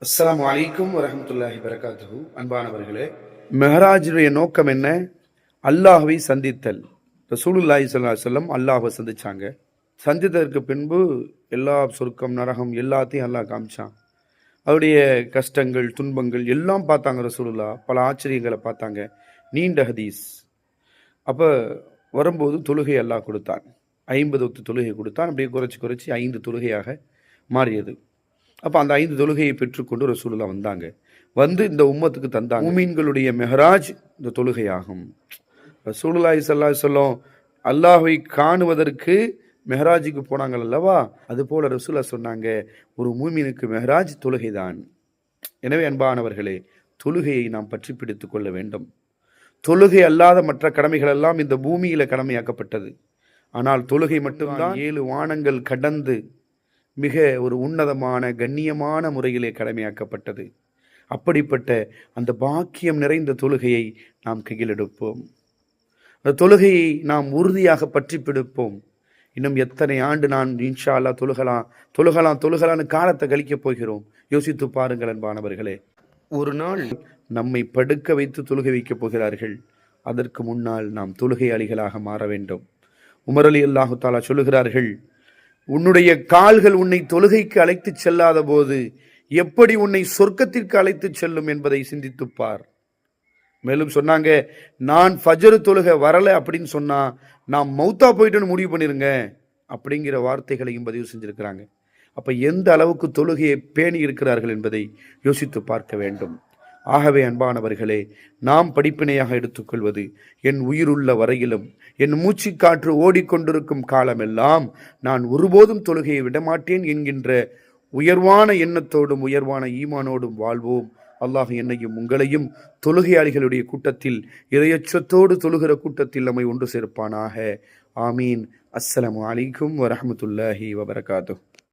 அஸ்ஸலாமு அலைக்கும் வரஹ்மத்துல்லாஹி வரகாத்துஹு. அன்பானவர்களே, மெஹராஜுடைய நோக்கம் என்ன? அல்லாஹ்வை சந்தித்தல். ரசூலுல்லாஹி ஸல்லல்லாஹு அலைஹி வஸல்லம் அல்லாஹ்வை சந்திச்சாங்க. சந்தித்ததற்கு பின்பு எல்லா சொர்க்கம் நரகம் எல்லாத்தையும் அல்லாஹ் காமிச்சான். அவருடைய கஷ்டங்கள் துன்பங்கள் எல்லாம் பார்த்தாங்க. ரசூலுல்லாஹ் பல ஆச்சரியங்களை பார்த்தாங்க. நீண்ட ஹதீஸ். அப்போ வரும்போது தொழுகை அல்லாஹ் கொடுத்தான். 50 வக்து தொழுகை கொடுத்தான். அப்படியே குறைச்சி 5 தொழுகையாக மாறியது. அப்போ அந்த 5 தொழுகையை பெற்றுக்கொண்டு ரசூலுல்லாஹ் வந்தாங்க. வந்து இந்த உம்மத்துக்கு தந்தாங்க. மூமீன்களுடைய மெஹராஜ் இந்த தொழுகையாகும். ரசூலுல்லாஹி ஸல்லல்லாஹு அலைஹி வஸல்லம் அல்லாஹ்வை காணுவதற்கு மெஹராஜுக்கு போனாங்க அல்லவா, அதுபோல ரசூலுல்லாஹ் சொன்னாங்க, ஒரு மூமீனுக்கு மெஹராஜ் தொழுகைதான். எனவே அன்பானவர்களே, தொழுகையை நாம் பற்றி பிடித்து கொள்ள வேண்டும். தொழுகை அல்லாத மற்ற கடமைகள் எல்லாம் இந்த பூமியில கடமையாக்கப்பட்டது. ஆனால் தொழுகை மட்டும்தான் 7 வானங்கள் கடந்து மிக ஒரு உன்னதமான கண்ணியமான முறையிலே கடமையாக்கப்பட்டது. அப்படிப்பட்ட அந்த பாக்கியம் நிறைந்த தொழுகையை நாம் கையில் எடுப்போம். அந்த தொழுகையை நாம் உறுதியாக பற்றி பிடிப்போம். இன்னும் எத்தனை ஆண்டு நான் இன்ஷா அல்லாஹ் தொழுகலான்னு காலத்தை கழிக்கப் போகிறோம். யோசித்து பாருங்கள் அன்பானவர்களே. ஒரு நாள் நம்மை படுக்க வைத்து தொழுகை வைக்கப் போகிறார்கள். அதற்கு முன்னால் நாம் தொழுகையாளிகளாக மாற வேண்டும். உமர் ரலியல்லாஹு தஆலா சொல்லுகிறார்கள், உன்னுடைய கால்கள் உன்னை தொழுகைக்கு அழைத்து செல்லாத போது எப்படி உன்னை சொர்க்கத்திற்கு அழைத்து செல்லும் என்பதை சிந்தித்துப்பார். மேலும் சொன்னாங்க, நான் ஃபஜ்ர் தொழுகை வரலை அப்படின்னு சொன்னா நான் மௌத்தா போயிட்டுன்னு முடிவு பண்ணிருங்க அப்படிங்கிற வார்த்தைகளையும் பதிவு செஞ்சிருக்கிறாங்க. அப்ப எந்த அளவுக்கு தொழுகையை பேணி இருக்கிறார்கள் என்பதை யோசித்து பார்க்க வேண்டும். ஆகவே அன்பானவர்களே, நாம் படிப்பினையாக எடுத்துக்கொள்வது, என் உயிருள்ள வரையிலும் என் மூச்சு காற்று ஓடிக்கொண்டிருக்கும் காலமெல்லாம் நான் ஒருபோதும் தொழுகையை விடமாட்டேன் என்கின்ற உயர்வான எண்ணத்தோடும் உயர்வான ஈமானோடும் வாழ்வோம். அல்லாஹ் என்னையும் உங்களையும் தொழுகையாளிகளுடைய கூட்டத்தில், இறையச்சத்தோடு தொழுகிற கூட்டத்தில் நம்மை ஒன்று சேர்ப்பானாக. ஆமீன். அஸ்ஸலாமு அலைக்கும் வரஹ்மத்துல்லாஹி வபரகாத்துஹு.